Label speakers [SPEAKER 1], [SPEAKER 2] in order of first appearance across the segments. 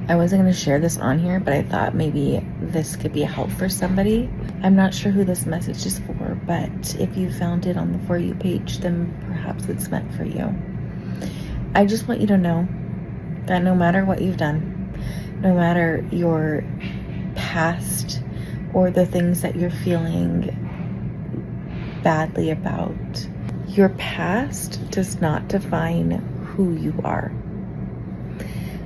[SPEAKER 1] I wasn't going to share this on here, but I thought maybe this could be a help for somebody. I'm not sure who this message is for, but if you found it on the For You page, then perhaps it's meant for you. I just want you to know that no matter what you've done, no matter your past or the things that you're feeling badly about, your past does not define who you are.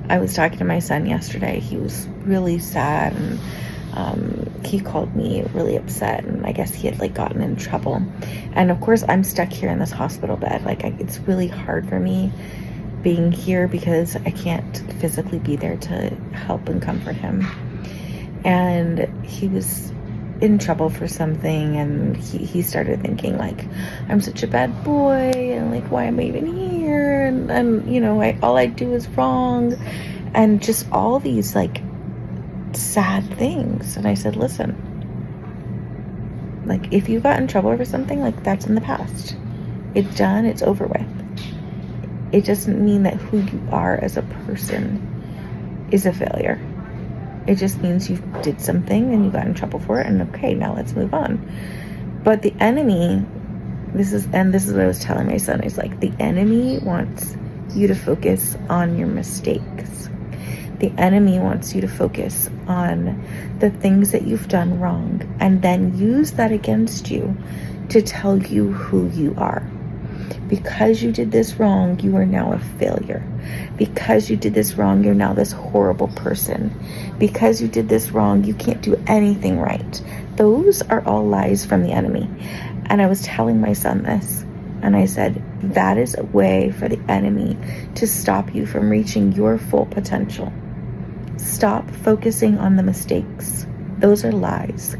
[SPEAKER 1] I was talking to my son yesterday. He was really sad, and he called me really upset, and I guess he had gotten in trouble. And of course, I'm stuck here in this hospital bed. It's really hard for me being here because I can't physically be there to help and comfort him. And he was in trouble for something, and he started thinking I'm such a bad boy, and why am I even here, and all I do is wrong, and just all these sad things. And I said, listen, if you got in trouble over something, that's in the past. It's done, it's over with. It doesn't mean that who you are as a person is a failure. It just means you did something and you got in trouble for it, and okay, now let's move on. But the enemy, this is what I was telling my son, is the enemy wants you to focus on your mistakes. The enemy wants you to focus on the things that you've done wrong, and then use that against you to tell you who you are. Because you did this wrong, you are now a failure. Because you did this wrong, you're now this horrible person. Because you did this wrong, you can't do anything right. Those are all lies from the enemy. And I was telling my son this, and I said, that is a way for the enemy to stop you from reaching your full potential. Stop focusing on the mistakes. Those are lies.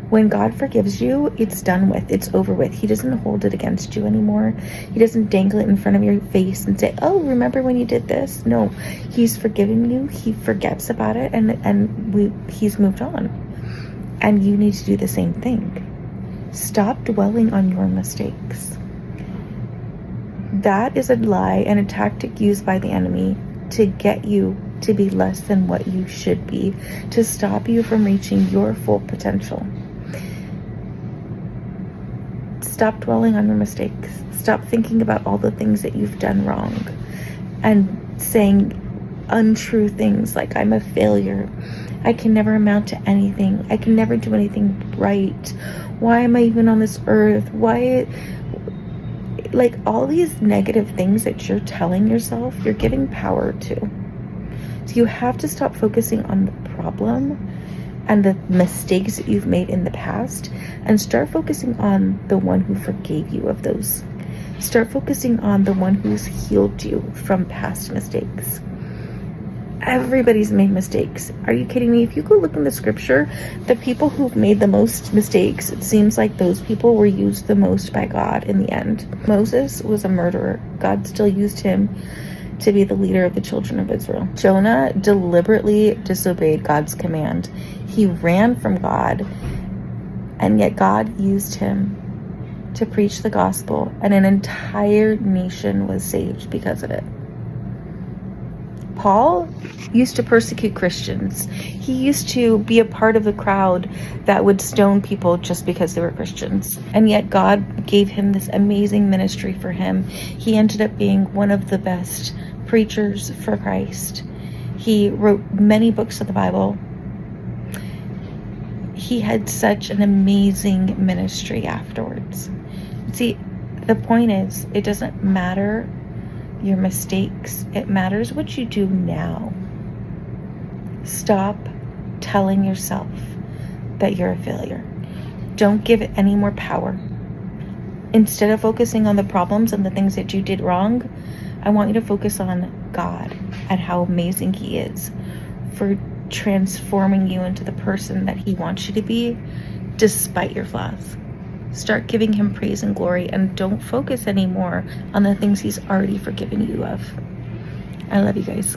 [SPEAKER 1] When God forgives you, it's done with. It's over with. He doesn't hold it against you anymore. He doesn't dangle it in front of your face and say, oh, remember when you did this? No, he's forgiven you. He forgets about it, and he's moved on. And you need to do the same thing. Stop dwelling on your mistakes. That is a lie and a tactic used by the enemy to get you to be less than what you should be, to stop you from reaching your full potential. Stop dwelling on your mistakes. Stop thinking about all the things that you've done wrong and saying untrue things like, I'm a failure. I can never amount to anything. I can never do anything right. Why am I even on this earth? Why? All these negative things that you're telling yourself, you're giving power to. So you have to stop focusing on the problem and the mistakes that you've made in the past, and start focusing on the one who forgave you of those. Start focusing on the one who's healed you from past mistakes. Everybody's made mistakes. Are you kidding me? If you go look in the scripture, the people who've made the most mistakes, it seems like those people were used the most by God in the end. Moses was a murderer. God still used him to be the leader of the children of Israel. Jonah deliberately disobeyed God's command. He ran from God, and yet God used him to preach the gospel, and an entire nation was saved because of it. Paul used to persecute Christians. He used to be a part of the crowd that would stone people just because they were Christians. And yet God gave him this amazing ministry for him. He ended up being one of the best preachers for Christ. He wrote many books of the Bible. He had such an amazing ministry afterwards. See, the point is, it doesn't matter your mistakes. It matters what you do now. Stop telling yourself that you're a failure. Don't give it any more power. Instead of focusing on the problems and the things that you did wrong, I want you to focus on God and how amazing He is for transforming you into the person that He wants you to be despite your flaws. Start giving Him praise and glory, and don't focus anymore on the things He's already forgiven you of. I love you guys.